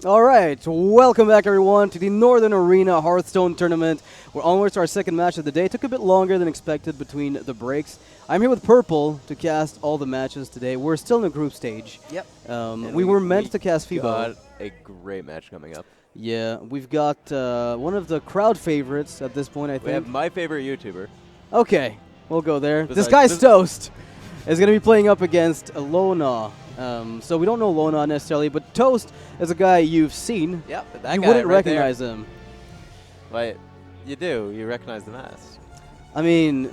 All right, welcome back everyone to the Northern Arena Hearthstone Tournament. We're onwards to our second match of the day. It took a bit longer than expected between the breaks. I'm here with Purple to cast all the matches today. We're still in the group stage. Yep. We were meant to cast FIBO. Got a great match coming up. Yeah, we've got one of the crowd favorites at this point, I think. We have my favorite YouTuber. Okay, we'll go there. Besides This guy's Toast is going to be playing up against Lonaw. So we don't know Lonaw necessarily, but Toast is a guy you've seen. Yep, that You guy wouldn't right recognize there. him. But you do. You recognize the mask. I mean,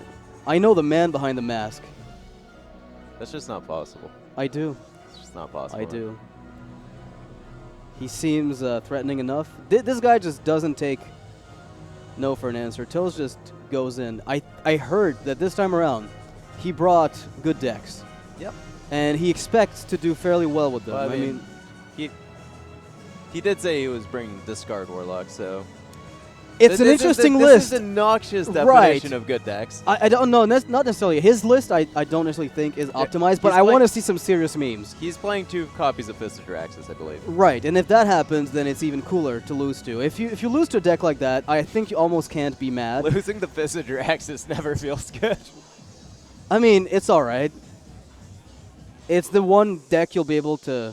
I know the man behind the mask. That's just not possible. I do. It's just not possible. I do. He seems threatening enough. This guy just doesn't take no for an answer. Toast just goes in. I heard that this time around, he brought good decks. Yep. And he expects to do fairly well with them. Well, I mean, he did say he was bringing discard Warlock, so it's an interesting list. This is a noxious definition Right. of good decks. I don't know. Not necessarily. His list I don't necessarily think is optimized, but he's I want to like- see some serious memes. He's playing 2 copies of Fist of Draxus, I believe. Right, and if that happens, then it's even cooler to lose to. If you lose to a deck like that, I think you almost can't be mad. Losing the Fist of Draxus never feels good. I mean, it's all right. It's the one deck you'll be able to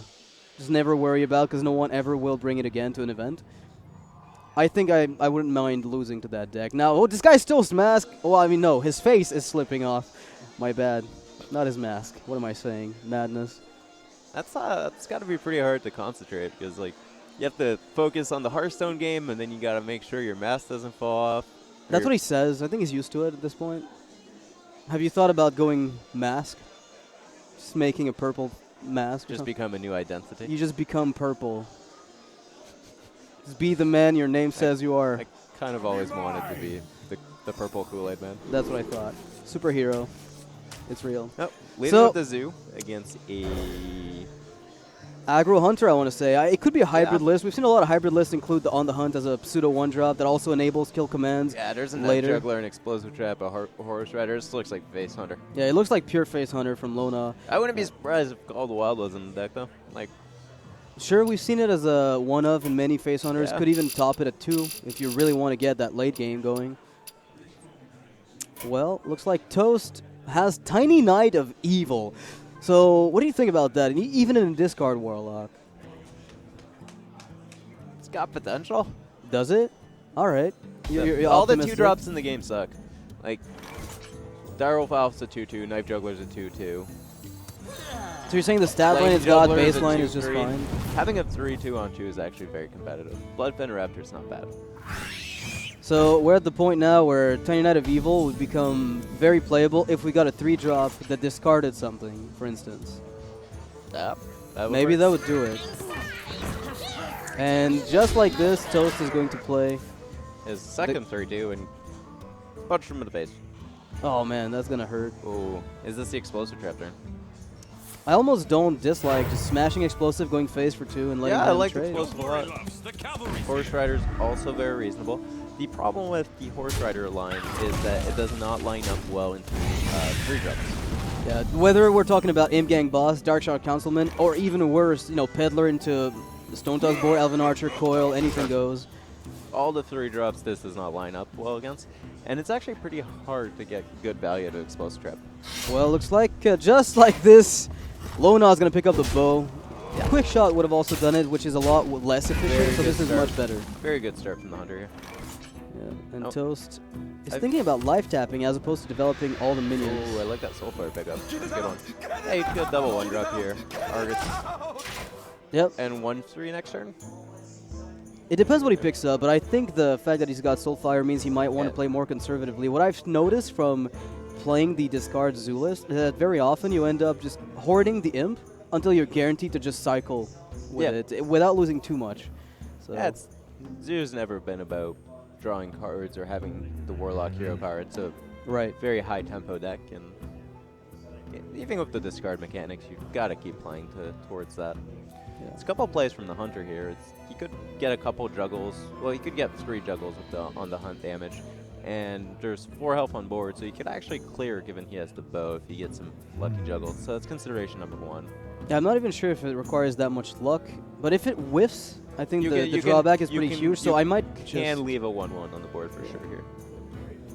just never worry about because no one ever will bring it again to an event. I think I wouldn't mind losing to that deck. Now, oh, this guy still mask. Oh, I mean, no, his face is slipping off. My bad. Not his mask. What am I saying? Madness. That's got to be pretty hard to concentrate because like you have to focus on the Hearthstone game and then you got to make sure your mask doesn't fall off. That's what he says. I think he's used to it at this point. Have you thought about going mask? Just making a purple mask? Just become a new identity. You just become purple. Just be the man your name says you are. I kind of always wanted to be the purple Kool-Aid man. That's what I thought. Superhero. It's real. Oh, leading So- with the zoo against a Aggro Hunter, I want to say. It could be a hybrid Yeah. list. We've seen a lot of hybrid lists include the On the Hunt as a pseudo one-drop that also enables kill commands. yeah. There's a Night later. Juggler, an Explosive Trap, a Horse Rider. This looks like Face Hunter. Yeah, it looks like pure Face Hunter from Lonaw. I wouldn't be surprised if Call the Wild was in the deck though. Like Sure, we've seen it as a one-of in many Face Hunters. Yeah. Could even top it at 2 if you really want to get that late game going. Well, looks like Toast has Tiny Knight of Evil. So, what do you think about that? And even in a discard Warlock. it's got potential. Does it? All right. You're All the optimistic. 2-drops in the game suck. Like Direwolf Alpha's a 2/2, Knife Juggler's a 2/2. So you're saying the stat line Flame it's got Juggler is a baseline is just 2/3. fine? Having a 3/2 on 2 is actually very competitive. Bloodfen Raptor's not bad. So we're at the point now where Tiny Knight of Evil would become very playable if we got a 3-drop that discarded something, for instance. Yeah, that would Maybe work. that would do it. And just like this, Toast is going to play. His second 3/2 and punch him in the face. Oh man, that's gonna hurt. Ooh, is this the Explosive Trap turn? I almost don't dislike just smashing explosive, going face for 2, and letting Yeah, I him like trade. Explosive a lot. Horse Rider's also very reasonable. The problem with the Horse Rider line is that it does not line up well into 3-drops. Yeah, whether we're talking about Imgang Boss, Darkshot Councilman, or even worse, Peddler into Stone Toss Boar, Elven Archer, Coil, anything goes. All the 3-drops this does not line up well against, and it's actually pretty hard to get good value out of Explosive Trap. Well, looks like just like this, Lonaw's going to pick up the bow. Yeah. Quick Shot would have also done it, which is a lot less efficient, Very so good this is start. much better. Very good start from the Hunter here. Yeah, and Oh. Toast is I've- thinking about life tapping as opposed to developing all the minions. Ooh, I like that Soulfire pickup. That's a good one. Hey, you could double 1-drop here. Argus. Yep. And 1/3 next turn? It depends what he picks up, but I think the fact that he's got Soulfire means he might want to Yeah. play more conservatively. What I've noticed from playing the discard Zoo list is that very often you end up just hoarding the Imp until you're guaranteed to just cycle with it without losing too much. So Yeah, Zoo's never been about drawing cards or having the Warlock hero power. It's a right. very high tempo deck, and even with the discard mechanics, you've got to keep playing towards that. Yeah. It's a couple plays from the Hunter here. He could get a couple juggles. Well, he could get 3 juggles with on the Hunt damage. And there's 4 health on board, so he could actually clear given he has the bow if he gets some lucky juggles. So it's consideration number 1. Yeah, I'm not even sure if it requires that much luck, but if it whiffs, I think You the can- drawback is you pretty can- huge, so you I might can just... leave a 1/1 on the board for sure here.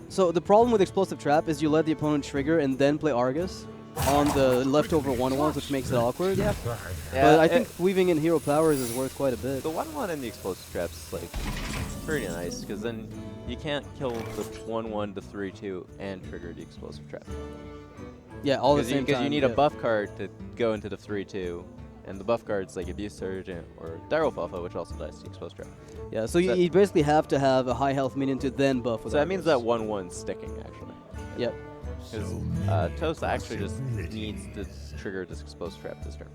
So the problem with Explosive Trap is you let the opponent trigger and then play Argus on the leftover 1/1s, which makes it awkward. Yeah, But I think weaving in Hero Powers is worth quite a bit. the 1/1 and the explosive traps like pretty nice because then you can't kill the 1/1 to 3/2 and trigger the explosive trap. Yeah, all the 'Cause same time. Because you need yeah. a buff card to go into the 3/2, and the buff cards like Abuse Surge or Darylfalfa, which also dies to explosive trap. Yeah, so you basically have to have a high health minion to then buff with So that means that Argus. 1/1's sticking actually. Yep. Because Toast actually just needs to trigger this explosive trap this turn.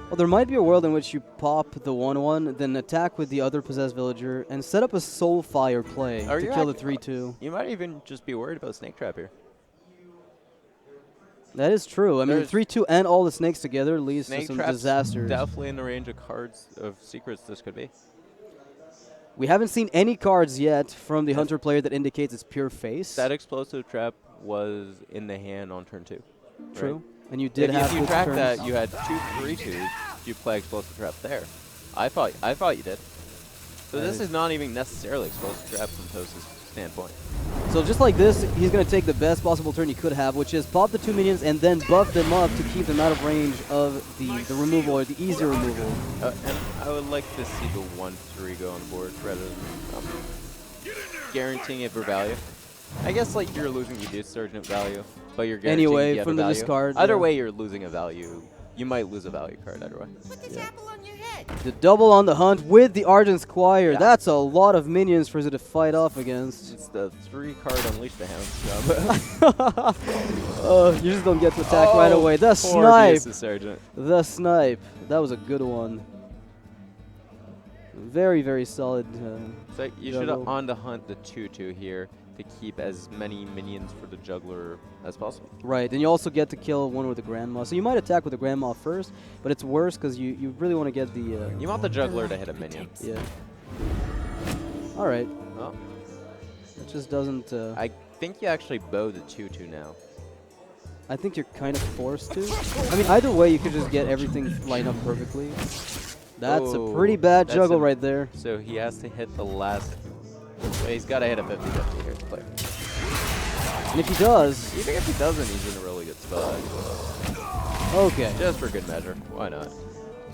Well, there might be a world in which you pop the 1/1, then attack with the other possessed villager, and set up a Soul Fire play Are to you kill the act- 3/2. You might even just be worried about Snake Trap here. That is true. I mean, There's- 3/2 and all the snakes together leads to Snake some Trap's disasters. definitely in the range of cards of secrets this could be. We haven't seen any cards yet from the Yes. Hunter player that indicates it's pure face. That explosive trap was in the hand on turn 2. True. Right? And you did have if you good track turns. that, you had 2 3/2s. You play explosive trap there. I thought you did. So this Right. is not even necessarily explosive trap from Toast's standpoint. So just like this, he's going to take the best possible turn he could have, which is pop the 2 minions and then buff them up to keep them out of range of the removal or the easier removal. And I would like to see the 1/3 go on the board rather than guaranteeing it for value. I guess like you're losing Abuse Surge at value, but you're guaranteeing Anyway, you have from a the value. discard, Either yeah. way, you're losing a value. You might lose a value card either way. Put this apple on your head. The double on the hunt with the Argent Squire. Yeah. That's a lot of minions for Zed to fight off against. It's the 3-card Unleash the Hounds job. Oh, you just don't get to attack right away. The Poor snipe. Abusive Sergeant. The snipe. That was a good one. Very, very solid. So you should Juggle. on the hunt the 2/2 here to keep as many minions for the juggler as possible. Right, and you also get to kill one with the Grandma. So you might attack with the Grandma first, but it's worse because you really want to get the... You want the juggler to hit a minion. yeah. All right. Well, It just doesn't... I think you actually bow the 2/2 now. I think you're kind of forced to. I mean, either way, you could just get everything lined up perfectly. That's a pretty Oh, bad that's juggle a- right there. So he has to hit the last. Well, he's got to hit a 50-50 here to play. And if he does... Even if he doesn't, he's in a really good spot. Okay. Just for good measure. Why not?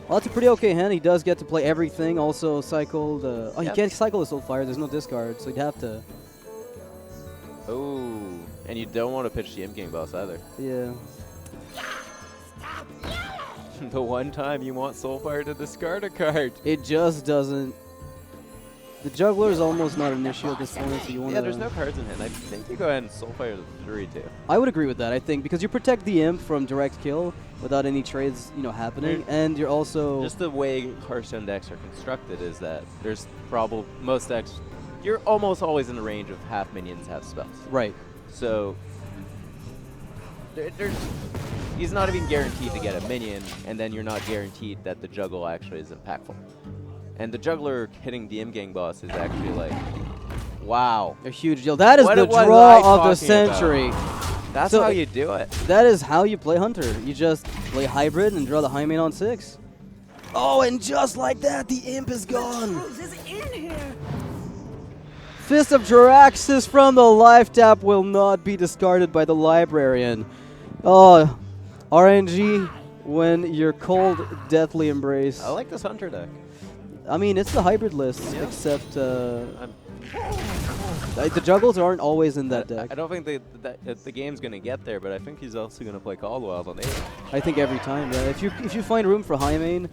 Well, that's a pretty okay hand. He does get to play everything. Also cycled... oh, Yeah. he can't cycle the Soul Fire. There's no discard, so he'd have to... Oh, and you don't want to pitch the Imp boss either. Yeah. The one time you want Soulfire to discard a card. It just doesn't... The juggler is almost not an issue at this point, so you want Yeah, there's no cards in hand. I think you go ahead and Soulfire the 3/2. I would agree with that, I think, because you protect the imp from direct kill without any trades, happening, and you're also... Just the way Hearthstone decks are constructed is that there's probably most decks. You're almost always in the range of half minions, half spells. Right. So there's he's not even guaranteed to get a minion, and then you're not guaranteed that the juggle actually is impactful. And the juggler hitting the M-Gang boss is actually like, wow. A huge deal. That is What the was I draw of the talking about? century. That's So how you do it. That is how you play Hunter. You just play Hybrid and draw the high main on 6. Oh, and just like that, the imp is gone. Who's is in here? Fist of Jaraxxus from the life tap will not be discarded by the Librarian. Oh, RNG when you're cold, deathly embrace. I like this Hunter deck. I mean, it's the hybrid list, Yeah. except I'm- the juggles aren't always in that I deck. don't think the game's gonna get there, but I think he's also gonna play Call the Wild on 8. I think every time, yeah. If you find room for high main,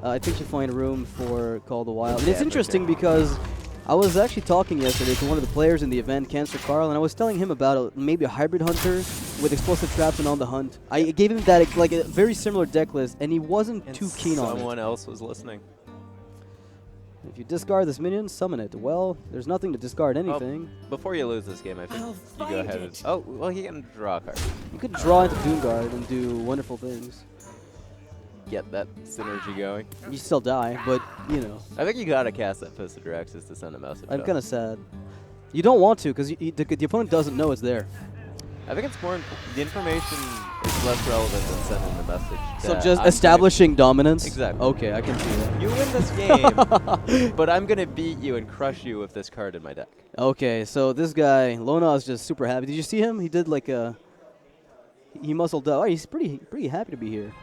I think you find room for Call the Wild. And Yeah, it's for interesting sure. because I was actually talking yesterday to one of the players in the event, Cancer Carl, and I was telling him about maybe a hybrid hunter with explosive traps and on the hunt. I gave him that like a very similar deck list, and he wasn't And too keen on it. someone else was listening. If you discard this minion, summon it. Well, there's nothing to discard Well, anything. Before you lose this game, I think I'll you go find ahead and... it. Oh, well, he can draw a card. You could draw into Doomguard and do wonderful things. Get that synergy going. You still die, but, I think you gotta cast that Fist of Draxus to send a message. I'm out. kind of sad. You don't want to, because the opponent doesn't know it's there. I think it's more... The information is less relevant than sending the message. So that just I'm establishing dominance? Exactly. Okay, I can see that. You win this game, but I'm going to beat you and crush you with this card in my deck. Okay, so this guy, Lonaw, is just super happy. Did you see him? He did like a... He muscled up. Oh, he's pretty happy to be here.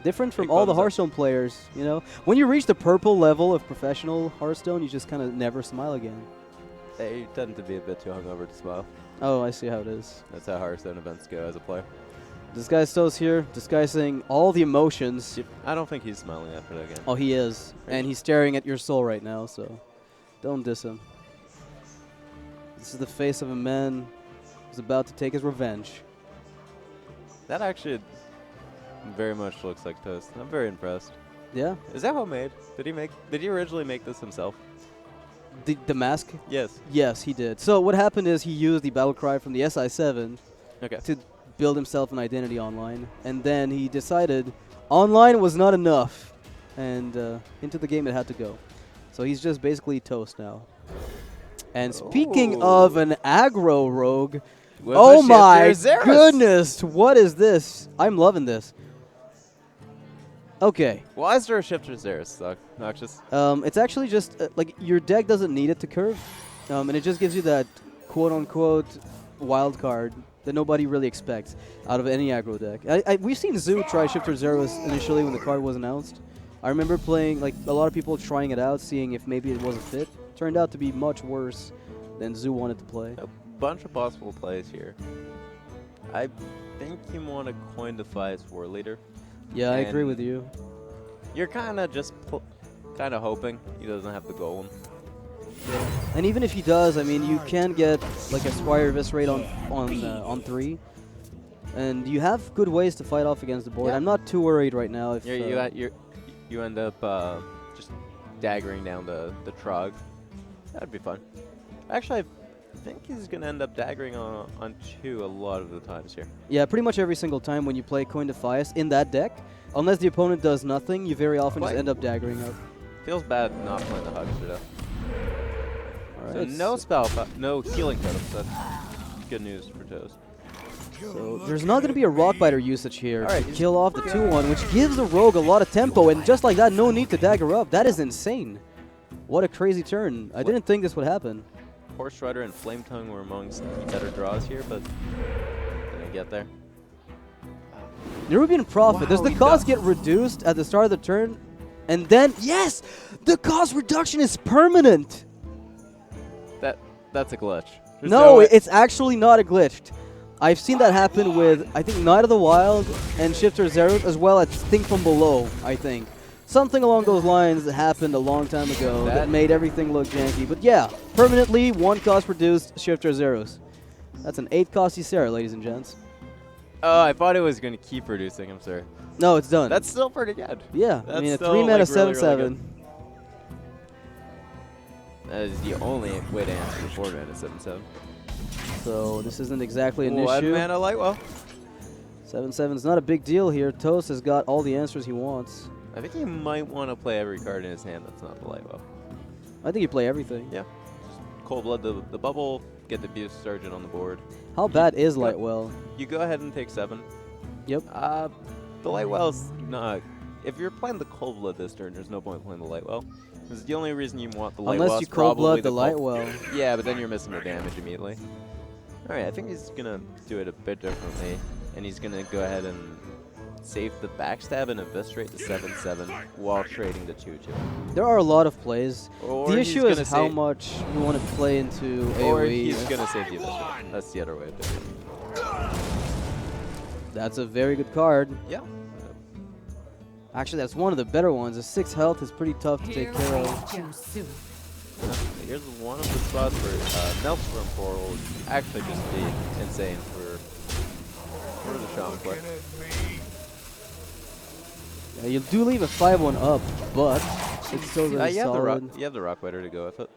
Different from Big all the thumbs up. Hearthstone players, you know? When you reach the purple level of professional Hearthstone, you just kind of never smile again. They tend to be a bit too hungover to smile. Oh, I see how it is. That's how Hearthstone events go as a player. This guy Stowe's here, disguising all the emotions. I don't think he's smiling after that game. Oh, he is. And he's staring at your soul right now, so don't diss him. This is the face of a man who's about to take his revenge. That actually very much looks like Toast. I'm very impressed. Yeah? Is that homemade? Did he originally make this himself? The mask? Yes. Yes, he did. So what happened is he used the battle cry from the SI7 Okay. to build himself an identity online. And then he decided online was not enough. And into the game it had to go. So he's just basically Toast now. And speaking of an aggro rogue, With oh the my Shifter Xeris. goodness, what is this? I'm loving this. Okay. Why is there a Shifter Xeris, Noxious? It's actually just, like, your deck doesn't need it to curve. And it just gives you that quote-unquote wild card that nobody really expects out of any aggro deck. We've seen Zoo try Shifter Xeris initially when the card was announced. I remember playing, like, a lot of people trying it out, seeing if maybe it was a fit. Turned out to be much worse than Zoo wanted to play. A bunch of possible plays here. I think you want to coin Defi's War Leader. Yeah, I agree And with you. You're kind of just kind of hoping he doesn't have the golem. And even if he does, I mean, you can get like a Squire Eviscerate on 3. And you have good ways to fight off against the board. Yeah. I'm not too worried right now. If You end up just daggering down the Trog. That'd be fun. Actually, I think he's going to end up daggering on 2 a lot of the times here. Yeah, pretty much every single time when you play Coin Defias in that deck, unless the opponent does nothing, you very often just end up daggering up. Feels bad not playing the Huckster though. All So right, no spell, no healing totems. That's good news for Toast. so there's not going to be a Rockbiter usage here All right, to kill off the 2-1, which gives the Rogue a lot of tempo, and just like that, no need to dagger up. That is insane. What a crazy turn. I didn't think this would happen. Horse Rider and Flame Tongue were amongst the better draws here, but didn't get there. Nerubian Prophet, Wow, does the he cost does. get reduced at the start of the turn? And then, yes! The cost reduction is permanent! That's a glitch. There's No, way- it's actually not a glitch. I've seen that happen with, I think, Knight of the Wild and Shifter Xeris, as well as Think From Below, I think. Something along those lines that happened a long time ago that made everything look janky. But yeah, permanently, 1 cost reduced, Shifter Xeris. That's an 8 cost Ysera, ladies and gents. Oh, I thought it was going to keep reducing. I'm sorry. No, it's done. That's still pretty good. yeah, I that's mean, a still, 3 mana like, really, 7/7. really That is the only way to answer the 4 mana 7/7. So this isn't exactly an 1 issue. mana Lightwell. 7/7 is not a big deal here. Toast has got all the answers he wants. I think he might want to play every card in his hand that's not the Lightwell. I think you play everything. Yeah. Cold Blood the bubble, get the Abuse Sergeant on the board. How bad is Lightwell? You go ahead and take 7. Yep. The Lightwell's not... If you're playing the Cold Blood this turn, there's no point playing the Lightwell. Because the only reason you want the Lightwell Unless you is cold probably blood the Lightwell. Yeah, but then you're missing the damage immediately. Alright, I think he's going to do it a bit differently. And he's going to go ahead and save the backstab and eviscerate the 7/7 while trading the 2/2. There are a lot of plays. Or The he's issue gonna is how save- much you want to play into Or AoE. he's going to save the eviscerate. That's the other way of doing it. That's a very good card. Yeah. Actually, that's one of the better ones. A 6 health is pretty tough to take care of. Here's one of the spots where Maelstrom Portal would actually just be insane for the Shaman play. Yeah, you do leave a 5/1 up, but it's still really You have solid. the Rockbiter to go with it.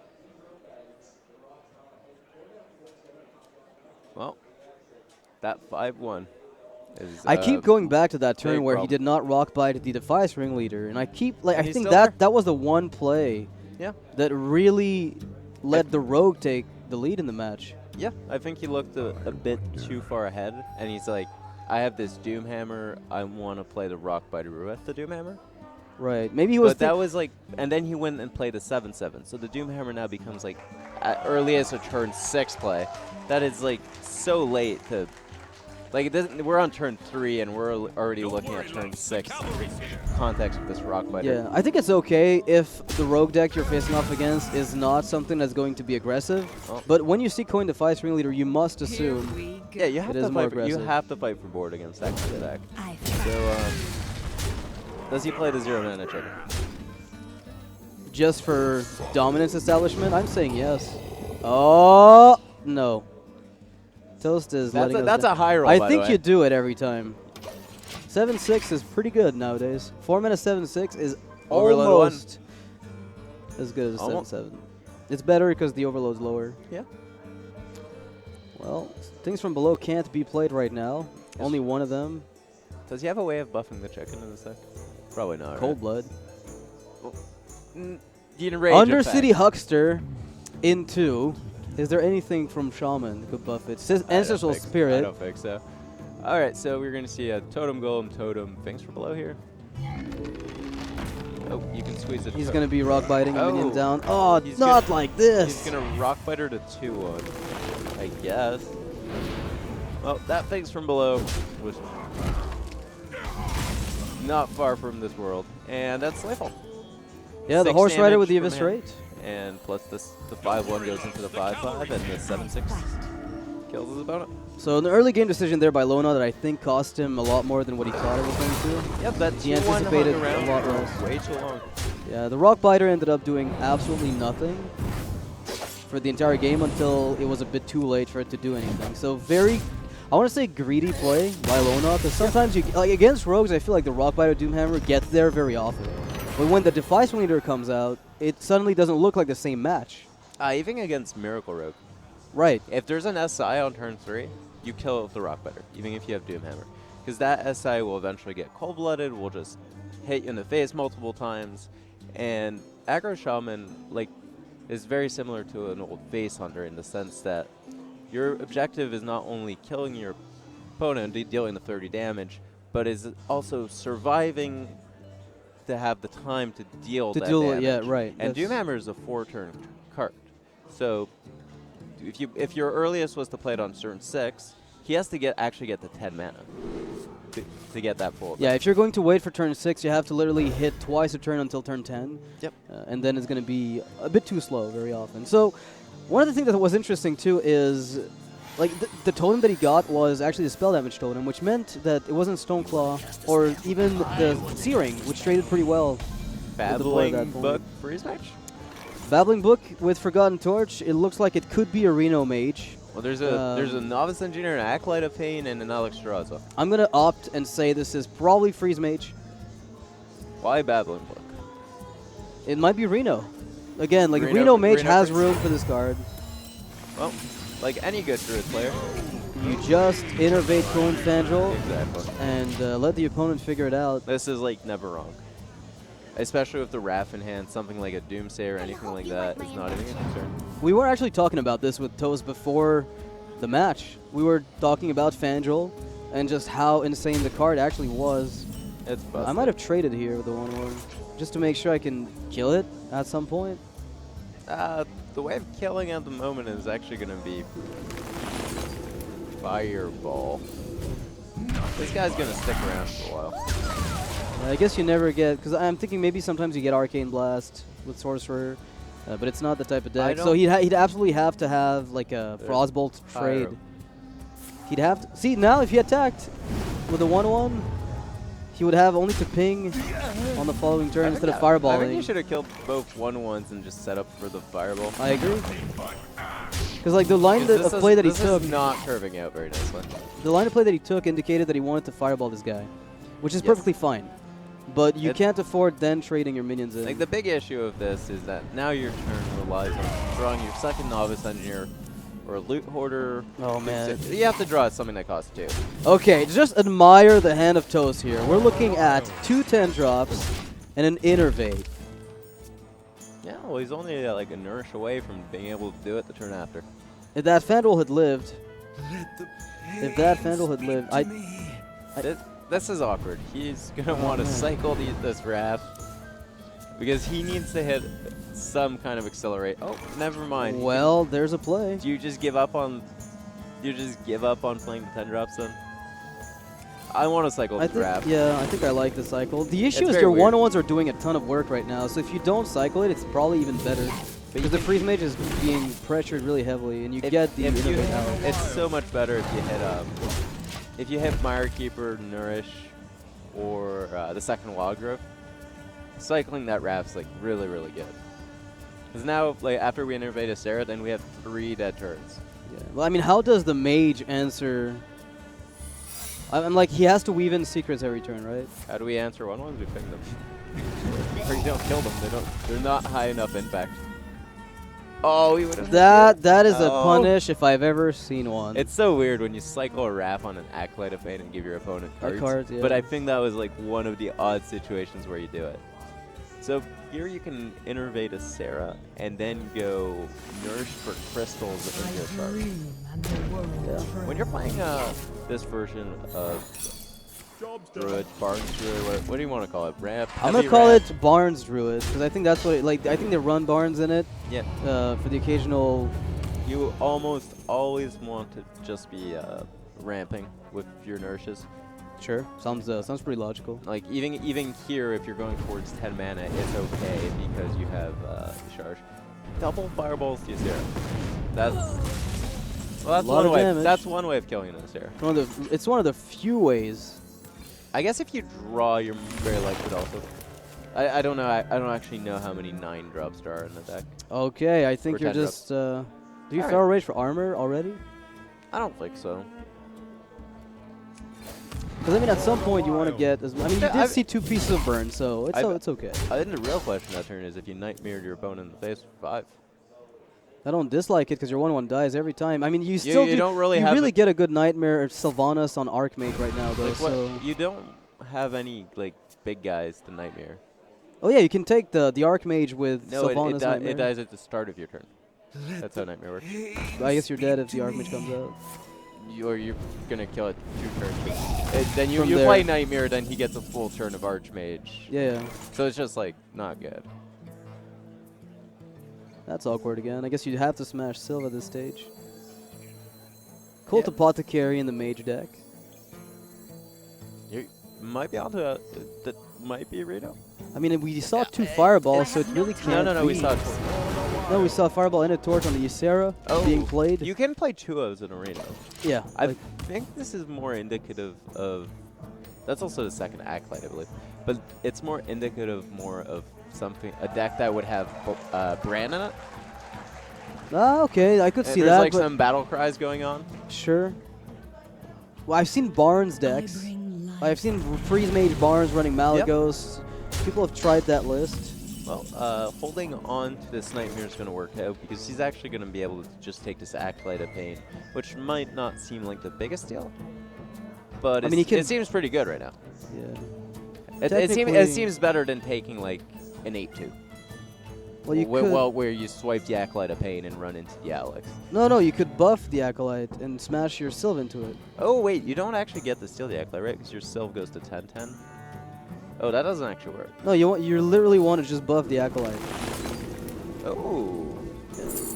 Well, that 5/1 is. I keep going back to that turn big where he problem. did not rock bite the Defias Ringleader, and I keep like And I he's think still there. that was the one play Yeah. that really let the Rogue take the lead in the match. Yeah, I think he looked a bit too far ahead, and he's like, I have this Doom Hammer. I want to play the Rock Biter with the Doom Hammer. Right. Maybe he was. But that was like, and then he went and played a 7/7. So the Doom Hammer now becomes like, at earliest a turn 6 play. That is like so late to, like it doesn't. We're on turn 3 and we're already looking at turn 6. Context with this Rock Biter. Yeah, I think it's okay if the rogue deck you're facing off against is not something that's going to be aggressive. Oh. But when you see Coin Defies Ringleader, you must Here assume. we go. Yeah, you have It is to more fight. You aggressive. have to fight for board against that kind of deck. I So, does he play the 0-mana chicken? Just for dominance establishment, I'm saying yes. Oh no. Toast is letting us That's down. a high roll. I by think the way. you do it every time. 7/6 is pretty good nowadays. 4-mana 7/6 is Overload almost as good as a Almost. 7/7. It's better because the overload's lower. Yeah. Well, things from below can't be played right now. Only one of them. Does he have a way of buffing the chicken in this deck? Probably not. Cold Blood. Undercity Undercity Huckster in 2. Is there anything from Shaman that could buff it? Ancestral I Spirit. don't think so. All right, so we're gonna see a Totem Golem, Totem. Things from below here. Oh, you can squeeze it. He's going to be rock biting a minion Oh. down. Oh, He's not gonna- like this. He's gonna Rock Biter to 2-1, I guess. Well, that Things from below was not far from this world, and that's Slayfall. Yeah, the 6 Horse Rider with the damage from him. Eviscerate. And plus this, the 5/1 goes into the 5/5, and the 7/6 kills his opponent. So an early game decision there by Lonaw that I think cost him a lot more than what he thought it was going to. Yep, that He 2-1 anticipated hung around a lot for less. way too long. Yeah, the Rock Biter ended up doing absolutely nothing for the entire game until it was a bit too late for it to do anything. So very, I want to say greedy play by Lonaw, because sometimes you, like against rogues, I feel like the Rock Biter Doomhammer gets there very often. But when the Defiance Leader comes out, it suddenly doesn't look like the same match. Even against Miracle Rogue. Right. If there's an SI on turn 3, you kill it with the Rock Biter, even if you have Doomhammer. Because that SI will eventually get cold-blooded, will just hit you in the face multiple times. And Aggro Shaman, like, is very similar to an old Face Hunter in the sense that your objective is not only killing your opponent, dealing the 30 damage, but is also surviving to have the time to deal that damage. Yeah, right. And That's- Doomhammer is a 4-turn card. So if your earliest was to play it on turn 6, he has to actually get to 10 mana to get that full. Yeah, if you're going to wait for turn 6, you have to literally hit twice a turn until turn 10. Yep. And then it's going to be a bit too slow very often. So one of the things that was interesting too is, like, the totem that he got was actually the spell damage totem, which meant that it wasn't Stoneclaw or even the Searing, which traded pretty well. Babbling that point. Book Freeze Match? Babbling Book with Forgotten Torch, it looks like it could be a Reno Mage. Well, there's a Novice Engineer, an Acolyte of Pain, and an Alex Straza. I'm going to opt and say this is probably Freeze Mage. Why Babbling Book? It might be Reno. Again, like Reno- Reno Mage Reno has Freeze? room for this card. Well, like any good Druid player. You just innervate Cohen Fangel Exactly. and let the opponent figure it out. This is like never wrong. Especially with the Wrath in hand, something like a Doomsayer or anything like that is not even a concern. We were actually talking about this with Toes before the match. We were talking about Fangel and just how insane the card actually was. It's busted. I might have traded here with the 1/1 just to make sure I can kill it at some point. The way of killing at the moment is actually going to be Fireball. This guy's going to stick around for a while. I guess you never get, because I'm thinking maybe sometimes you get Arcane Blast with Sorcerer, but it's not the type of deck. So he'd absolutely have to have like a There's Frostbolt trade. Pyro. He'd have to, see now if he attacked with a 1/1, he would have only to ping on the following turn instead of I think you fireballing. should have killed both 1/1s and just set up for the Fireball. I agree. Because like the line This of is- play that he this took, is not curving out very nicely. the line of play that he took indicated that he wanted to fireball this guy, which is Yes. perfectly fine. But you It- can't afford then trading your minions in. Like the big issue of this is that now your turn relies on drawing your second Novice Engineer or a Loot Hoarder. Oh, man. You have to draw something that costs 2. Okay, just admire the hand of Toes here. We're looking at 2 10 drops and an Innervate. Yeah, well, he's only like a nourish away from being able to do it the turn after. If that Fandral had lived, I This is awkward. He's gonna want to man. cycle this Wrath because he needs to hit some kind of accelerate. Oh, never mind. Well, there's a play. Do you just give up on? Do you just give up on playing the 10 drops then? I want to cycle I this think, Wrath. yeah, I think I like the cycle. The issue It's is very your weird. 1-1s are doing a ton of work right now, so if you don't cycle it, it's probably even better. Because the freeze mage is being pressured really heavily, and you get the if you innovate out. it's so much better if you hit Mire Keeper, Nourish, or the second Wild Growth. Cycling that Wrath's like really good. Because now, like after we innovate a Sarah, then we have 3 dead turrets. Yeah. Well, I mean, how does the mage answer? I'm like, he has to weave in secrets every turn, right? How do we answer 1-1s? We pick them. Or you don't kill them. They're not high enough impact. Oh, he would have. That is a Oh. punish if I've ever seen one. It's so weird when you cycle a Wrath on an Acolyte of Fate and give your opponent cards. Cards, yeah. But I think that was like one of the odd situations where you do it. So here you can innervate a Sarah and then go Nourish for crystals into your charge. When you're playing this version of Druid, Barnes Druid, what do you want to call it? Ramp? I'm gonna call it Barnes Druid because I think that's what I think they run Barnes in it. Yeah. For the occasional. You almost always want to just be ramping with your Nourishes. Sure. Sounds pretty logical. Like even here, if you're going towards 10 mana, it's okay because you have charge. Double fireballs to Ysera. That's that's Lot one of way. damage. That's one way of killing an Ysera. It's one of the few ways. I guess if you draw, you're very likely to also. I don't know. I don't actually know how many 9 drops there are in the deck. Okay, I think Or you're 10 just. Do you Alright. Feral Rage for armor already? I don't think so. Because I mean, at some point you want to get. I mean, you did I've- see 2 pieces of burn, so it's okay. I think the real question that turn is if you nightmared your opponent in the face for 5. I don't dislike it because your 1-1 dies every time. I mean, you still you don't really you have really it- get a good nightmare of Sylvanas on Archmage right now, though. Like what? So You don't have any like big guys to nightmare. oh yeah, you can take the Archmage with No, Sylvanas Nightmare. it dies at the start of your turn. That's how nightmare works. I guess you're dead if the Archmage comes out. Or you're gonna kill it 2 turns. Then you From you there. play nightmare, then he gets a full turn of Archmage. Yeah, So it's just like not good. that's awkward again. I guess you'd have to smash Sylva this stage. Cult Apothecary in the Mage deck. You might be onto a that might be a Rito. I mean, we saw 2 fireballs, so it really can't No, we be. saw. No, we saw Fireball and a Torch on the Ysera being played. You can play 2-0s in a Rito. Yeah. I like- think this is more indicative of. That's also the second Acolyte, I believe. But it's more indicative more of something, a deck that would have Bran in it. okay, I could And see there's that, like but some battle cries going on. sure. Well, I've seen Barnes decks. I've seen Freeze Mage Barnes running Malagos. People have tried that list. Well, holding on to this Nightmare is going to work out because he's actually going to be able to just take this Acolyte of Pain, which might not seem like the biggest deal, but I mean, he can- it seems pretty good right now. Yeah. It Technically- seems better than taking like an 8-2. Well, you could. Where you swipe the Acolyte of Pain and run into the Alex. No, you could buff the Acolyte and smash your Sylve into it. Oh wait, you don't actually get to steal the Acolyte, right? Because your Sylve goes to 10-10. Oh, that doesn't actually work. No, you literally want to just buff the Acolyte. Oh.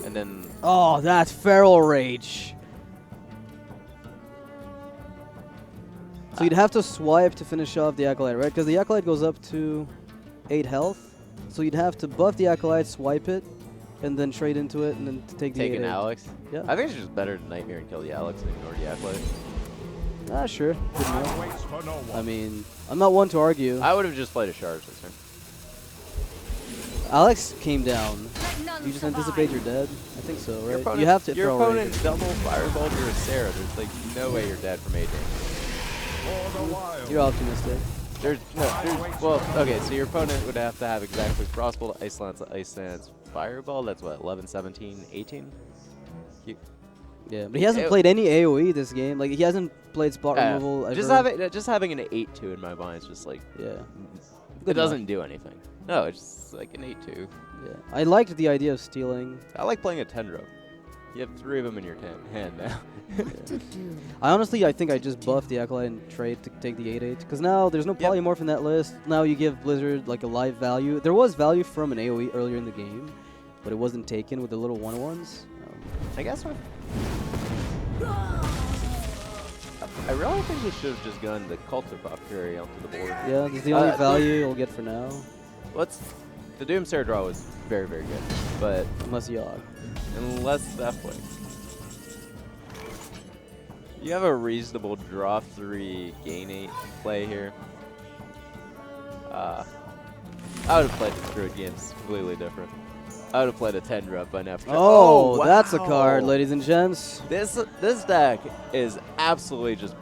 And then Oh, that's Feral Rage. So you'd have to swipe to finish off the Acolyte, right? Because the Acolyte goes up to 8 health. So you'd have to buff the Acolyte, swipe it, and then trade into it, and then take the take an 8/8. Alex. Yeah. I think it's just better to Nightmare and kill the Alex than ignore the Acolyte. Ah, sure. Good enough. I mean, I'm not one to argue. I would have just played a charge this turn. Alex came down. Let none You just survive. anticipate you're dead? I think so, Your right? opponent, You have to your throw opponent Rage. double fireballed your Sarah. There's like no way you're dead from 8 You're optimistic. Well, okay, so your opponent would have to have exactly Frostbolt, Ice Lance, Fireball. That's what, 11, 17, 18? Yeah, but he hasn't played any AoE this game. Like, he hasn't played spot removal ever. Just having an 8-2 in my mind is just like, Yeah. it Good doesn't do anything. No, it's just like an 8-2. Yeah. I liked the idea of stealing. I like playing a 10 drop. You have 3 of them in your hand now. To do. I think I just buffed the Acolyte and trade to take the 8/8 because now there's no Yep. polymorph in that list. Now you give Blizzard like a live value. There was value from an AoE earlier in the game, but it wasn't taken with the little 1/1s. I guess I really think we should have just gone the Cult of Fury onto the board. Yeah, this is the only value you'll get for now, The Doomsayer draw was very, very good, but unless Yogg. unless that play. You have a reasonable draw 3, gain 8 play here. I would have played the Druid games completely different. I would have played a 10 drop by now. Oh, wow. that's a card, ladies and gents. This deck is absolutely just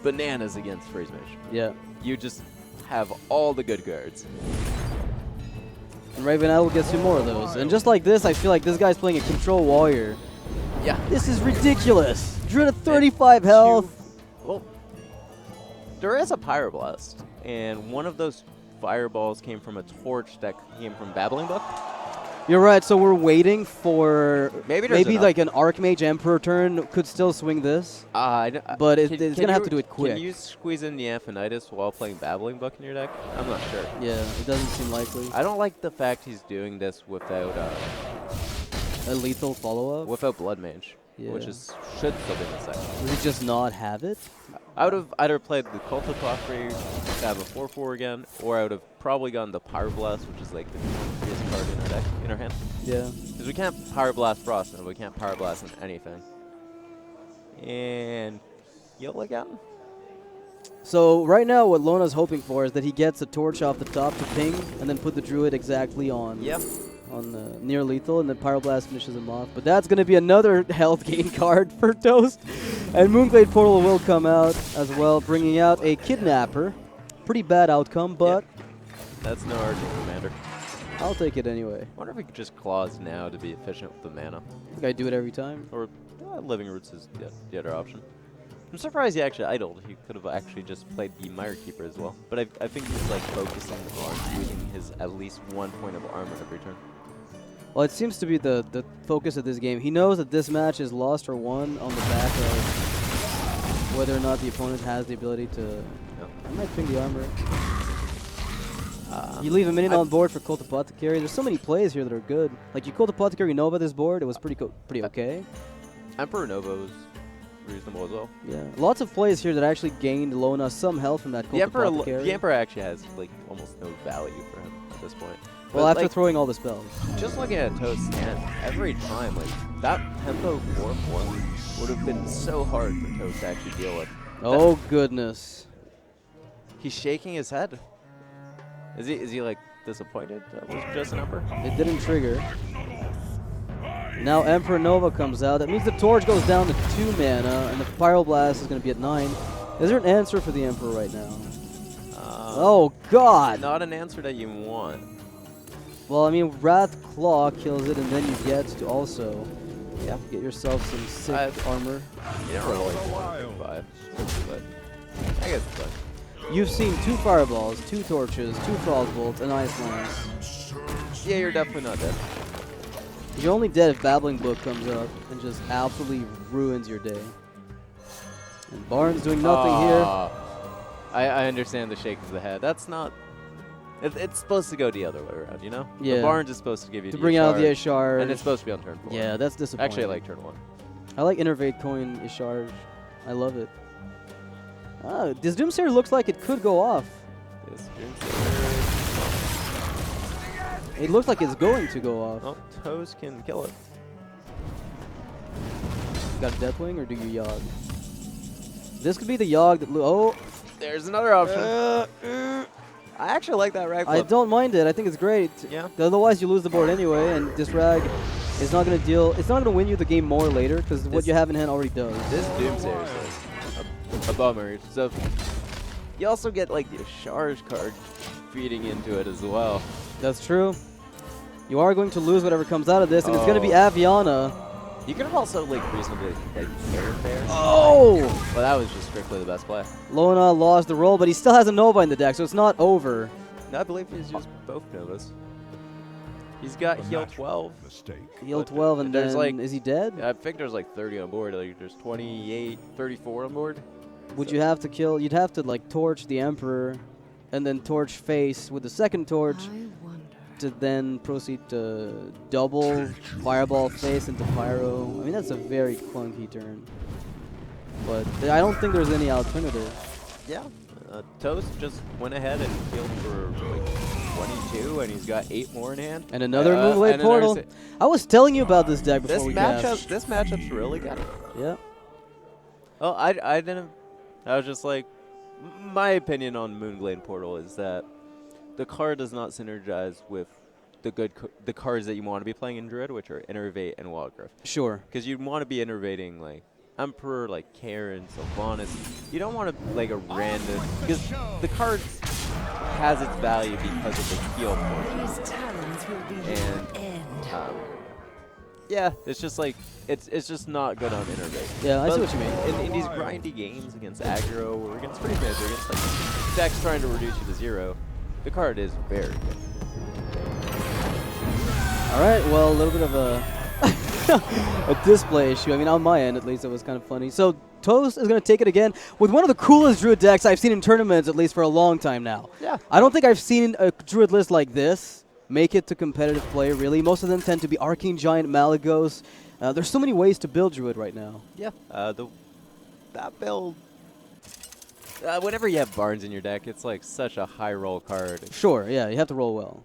bananas against Freeze Mage. Yeah. You just have all the good cards. And Raven Idol gets you more of those. And just like this, I feel like this guy's playing a Control Warrior. Yeah. This is ridiculous. Druid at 35 health. Well, there is a Pyroblast, and one of those fireballs came from a torch that came from Babbling Book. You're right, so we're waiting for Maybe there's enough. like an Archmage Emperor turn could still swing this. But it's going to have to do it quick. Can you squeeze in the Amphinitis while playing Babbling Book in your deck? I'm not sure. Yeah, it doesn't seem likely. I don't like the fact he's doing this without A lethal follow-up? without Blood Mage, which Yeah. should still be in the second. Does he just not have it? I would have either played the Cult of Fury to have a 4/4 again, or I would have probably gone the Pyroblast, which is like the easiest card in our deck, in our hand. Yeah. Because we can't Pyroblast Frost, and we can't Pyroblast on anything. And Yola again? So right now what Lonaw's hoping for is that he gets a torch off the top to ping, and then put the Druid exactly on Yep. on the near lethal, and then Pyroblast finishes him off. But that's going to be another health gain card for Toast. And Moonglade Portal will come out as well, bringing out a Kidnapper. Pretty bad outcome, but That's no argument, Commander. I'll take it anyway. I wonder if we could just clause now to be efficient with the mana. I think I do it every time. Or Living Roots is the other option. I'm surprised he actually idled. He could have actually just played the Mire Keeper as well. But I think he's like focusing on using his at least 1 point of armor every turn. Well, it seems to be the focus of this game. He knows that this match is lost or won on the back of whether or not the opponent has the ability to... I might ping the armor. You leave a minion on board for Cult Apothecary. There's so many plays here that are good. Like, you Cult Apothecary Nova this board, it was pretty okay. Emperor Nova was reasonable as well. Yeah, lots of plays here that actually gained Lonaw some health from that Cult Apothecary. The Emperor actually has like almost no value for him at this point. Well, But, after like, throwing all the spells. just looking at Toast's hand, every time, like, that tempo 4/4 would have been so hard for Toast to actually deal with. Oh, goodness. He's shaking his head. Is he like disappointed that was just an Emperor? It didn't trigger. Now Emperor Nova comes out. That means the Torch goes down to 2 mana, and the Pyroblast is going to be at 9. Is there an answer for the Emperor right now? Oh, God! Not an answer that you want. Well, I mean, Wrath Claw kills it, and then you get to also get yourself some sick armor. You don't really like 5, but I guess it's fine. You've seen 2 Fireballs, 2 Torches, 2 Frostbolts, and Ice Lance. Yeah, you're definitely not dead. You're only dead if Babbling Book comes up and just absolutely ruins your day. And Barnes doing nothing here. I understand the shake of the head. That's not... It's supposed to go the other way around, you know? Yeah. The Barnes is supposed to give you To the bring out the Ishar, Ishar. and it's supposed to be on turn 4. Yeah, that's disappointing. Actually, I like turn 1. I like Innervate Coin Ishar. I love it. This Doomsayer looks like it could go off. This Doomsayer... It looks like it's going to go off. Oh, Toast can kill it. Got a Deathwing, or do you Yogg? This could be the Yogg that... Oh! There's another option. I actually like that rag I flip. don't mind it. I think it's great. Yeah. Otherwise, you lose the board anyway, and this rag is not going to deal... It's not going to win you the game more later, because what you have in hand already does. This Doomsayer is like a bummer. So you also get like the Charge card feeding into it as well. That's true. You are going to lose whatever comes out of this, and it's going to be Aviana. You could have also like reasonably like fair. Oh! But that was just strictly the best play. Lonaw lost the roll, but he still has a Nova in the deck, so it's not over. No, I believe he's used both Novas. He's got A heal natural 12. Mistake. Heal But 12, and there's then like- is he dead? I think there's like 30 on board. Like there's 28, 34 on board. Would So- you have to kill? You'd have to like torch the Emperor, and then torch face with the second torch I wonder. to then proceed to double fireball face into pyro. I mean that's a very clunky turn, but I don't think there's any alternative. Yeah. Toast just went ahead and healed for like 22, and he's got 8 more in hand. And another Moonblade and Portal. another I was telling you about this deck before This we matchup, cast. this matchup's really good. Yeah. Oh, I didn't. I was just like, my opinion on Moonglade Portal is that the card does not synergize with the cards that you want to be playing in Druid, which are Innervate and Wildgrowth. Sure. Because you want to be innervating like Emperor, like Karen, Sylvanas. You don't want to like a random, because the card has its value because of the heal portion. These talons will be And, your end. Yeah, it's just like it's just not good on Innervate. Yeah, I see But what you mean. In these grindy games against aggro or against free mage or against like decks trying to reduce you to 0, the card is very good. All right. Well, a little bit of a a display issue. I mean, on my end at least, it was kind of funny. So Toast is going to take it again with one of the coolest Druid decks I've seen in tournaments, at least for a long time now. Yeah. I don't think I've seen a Druid list like this make it to competitive play, really. Most of them tend to be Arcane Giant, Malagos. There's so many ways to build Druid right now. Yeah. That build. Whenever you have Barnes in your deck, it's like such a high roll card. Sure, yeah, you have to roll well.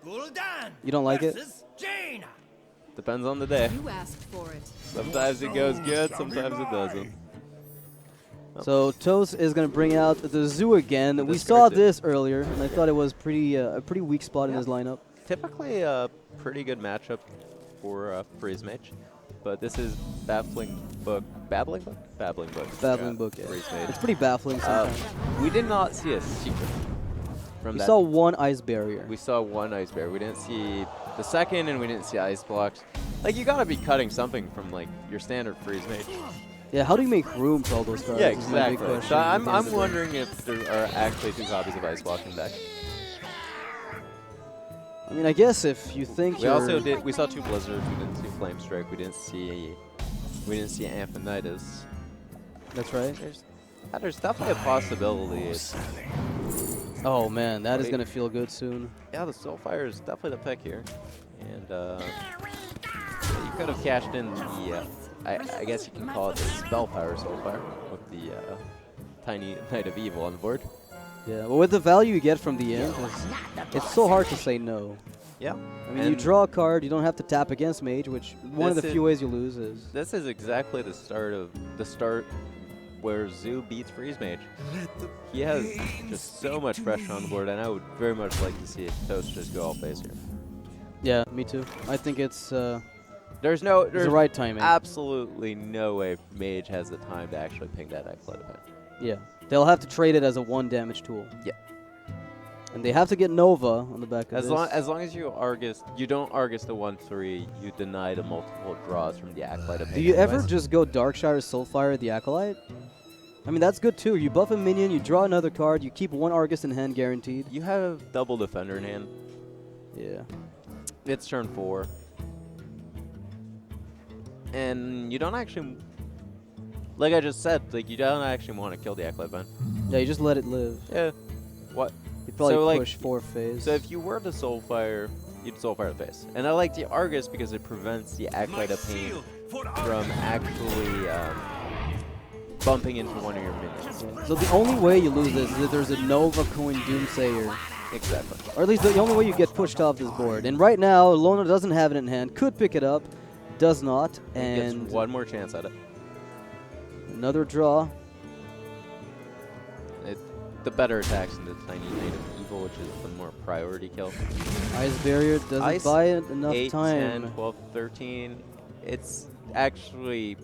Gul'dan You don't like it? versus Jaina. Depends on the day. You asked for it. Sometimes it goes good, sometimes it doesn't. So Toast is going to bring out the Zoo again. The We saw Scripted. this earlier, and I thought it was pretty a pretty weak spot in Yeah. his lineup. Typically a pretty good matchup for Freeze Mage, but this is Babbling Book. Babbling Book? Babbling Book. Babbling Book, yeah. Freeze Mage. It's pretty baffling sometimes. We did not see a secret from We that. saw one Ice Barrier. We saw one Ice Bear. We didn't see the second, and we didn't see Ice Blocks. Like, you gotta be cutting something from, like, your standard Freeze Mage. Yeah, how do you make room for all those cards? Yeah, is my big exactly. question So at the I'm end of the day. wondering if there are actually 2 copies of Ice Block in deck. I mean, I guess if you think We also did. We saw 2 Blizzards. We didn't see Flame Strike. We didn't see Amphinitus. That's right. There's definitely a possibility. It's, Oh man, that is Wait. gonna feel good soon. yeah, the Soulfire is definitely the pick here, and you could have cashed in the. I guess you can call it the Spellpower Soulfire with the tiny Knight of Evil on the board. Yeah, well, with the value you get from the end, it's so hard to say no. Yeah. I mean, you draw a card, you don't have to tap against Mage, which one of This the is- few ways you lose is. This is exactly the start where Zoo beats Freeze Mage. He has just so much pressure on the board, and I would very much like to see Toast just go all face here. Yeah, me too. I think it's There's the right timing. absolutely no way Mage has the time to actually ping that Acolyte event. Yeah, they'll have to trade it as a 1 damage tool. Yeah. And they have to get Nova on the back of As this. long as you don't Argus the 1/3, you deny the multiple draws from the Acolyte event. Do you ever anyways. just go Darkshire Soulfire the Acolyte? I mean, that's good too. You buff a minion, you draw another card, you keep 1 Argus in hand guaranteed. You have double Defender in hand. Yeah. It's turn 4. And you don't actually, like I just said, like you don't actually want to kill the Acolyte event. Yeah, you just let it live. Yeah. What? You probably So, like, push 4 phase. So if you were to Soulfire, you'd Soulfire the face. And I like the Argus because it prevents the Acolyte of Pain from actually bumping into one of your minions. So the only way you lose this is if there's a Nova Coin Doomsayer. Exactly. Or at least the only way you get pushed off this board. And right now, Lonaw doesn't have it in hand. Could pick it up. Does not. He And gets one more chance at it. another draw. The better attacks in the Tiny Knight of Evil, which is the more priority kill. Ice Barrier doesn't Ice, buy it enough 8, time. 10, 12, 13. It's actually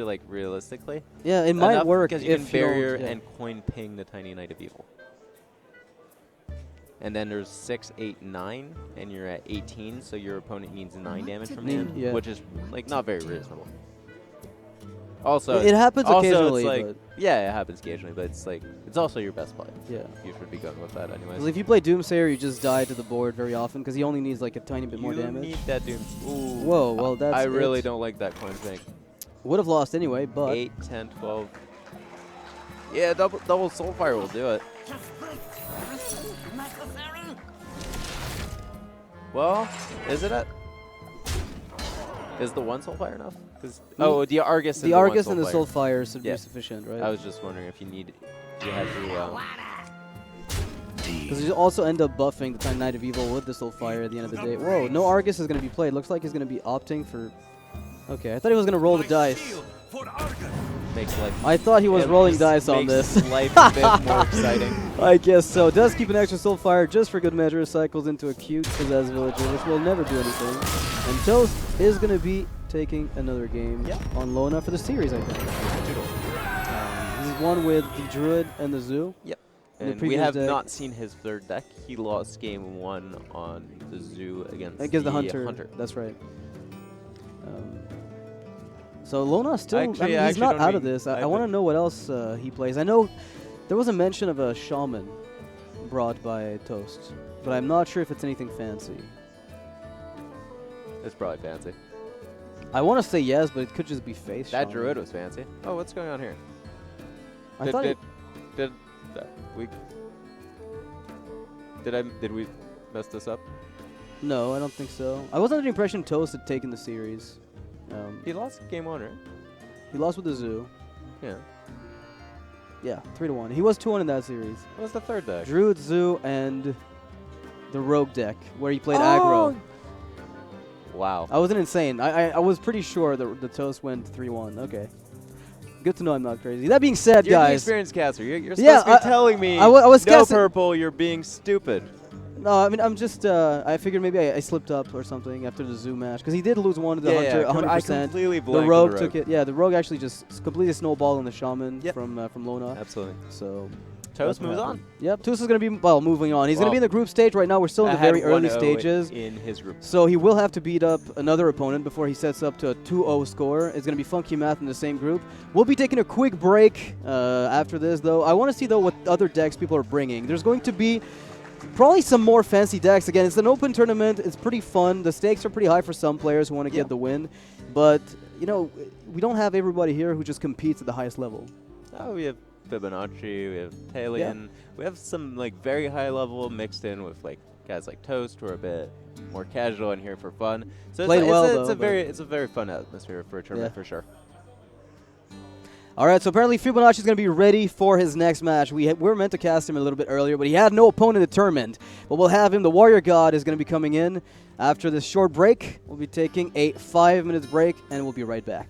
like realistically. Yeah, it might enough work because you if can barrier don't, yeah. and coin ping the Tiny Knight of Evil. And then there's 6, 8, 9, and you're at 18, so your opponent needs 9 damage from hand, Yeah. which is like not very reasonable. Also, It happens also occasionally, It's like, but yeah, it happens occasionally, but it's like it's also your best play. yeah. You should be going with that, anyways. 'Cause if you play Doomsayer, you just die to the board very often because he only needs like a tiny bit more you damage. need that Doom. Ooh. Whoa, well that's I really it. don't like that coin bank. Would have lost anyway, but 8, 10, 12. Yeah, double Soulfire will do it. Well, is it at? Is the one Soulfire enough? Oh, the Argus. the Argus and the Soulfire should Yeah. be sufficient, right? I was just wondering if you had to. Because you also end up buffing the Knight of Evil with the Soulfire at the end of the day. Whoa, no Argus is going to be played. Looks like he's going to be opting for... Okay, I thought he was going to roll the dice. Makes life. I thought he was rolling just dice on makes this. life a bit more exciting. I guess so. Does keep an extra Soulfire just for good measure. Cycles into a cute Possess Villager, which will never do anything. And Toast is going to be taking another game on Lonaw for the series, I think. This is one with the Druid and the Zoo. Yep. In the And we previous have deck. not seen his third deck. He lost game 1 on the Zoo against the Hunter. That's right. So Lonaw still, Actually, I mean, I he's actually not don't out of mean- this. I I want to don't- know what else he plays. I know there was a mention of a Shaman brought by Toast, but I'm not sure if it's anything fancy. It's probably fancy. I want to say yes, but it could just be face That Shaman. Druid was fancy. Oh, what's going on here? I thought Did we mess this up? no, I don't think so. I was under the impression Toast had taken the series. He lost game 1, right? He lost with the Zoo. Yeah. Yeah, 3-1. He was 2-1 in that series. What was the third deck? Druid, Zoo, and the Rogue deck, where he played Oh! aggro. Wow. I wasn't insane. I was pretty sure the Toast went 3-1. Okay. Good to know I'm not crazy. That being said, You're the guys. experienced caster. You're Yeah, supposed to be telling me I was no guessing- purple, you're being stupid. No, I mean, I'm just, I figured maybe I slipped up or something after the Zoo match. Because he did lose one to the Hunter, 100%. I completely The blanked Rogue on took it. Yeah, the Rogue actually just completely snowballed on the Shaman from Lonaw. Absolutely. So Toast that's what moves happened. on. Yep, Toast is going to be, moving on. He's going to Well, be in the group stage right now. We're still in the I had very early 1-0 stages. in his group. So he will have to beat up another opponent before he sets up to a 2-0 score. It's going to be Funky Math in the same group. We'll be taking a quick break after this, though. I want to see, though, what other decks people are bringing. There's going to be probably some more fancy decks. Again, it's an open tournament. It's pretty fun. The stakes are pretty high for some players who want to get the win. But, you know, we don't have everybody here who just competes at the highest level. Oh, we have Fibonacci, we have Talion. We have some like very high level mixed in with like guys like Toast who are a bit more casual and here for fun. So Played well, it's though, a very fun atmosphere for a tournament for sure. All right, so apparently Fibonacci is going to be ready for his next match. We were meant to cast him a little bit earlier, but he had no opponent determined. But we'll have him. The Warrior God is going to be coming in after this short break. We'll be taking a 5 minutes break, and we'll be right back.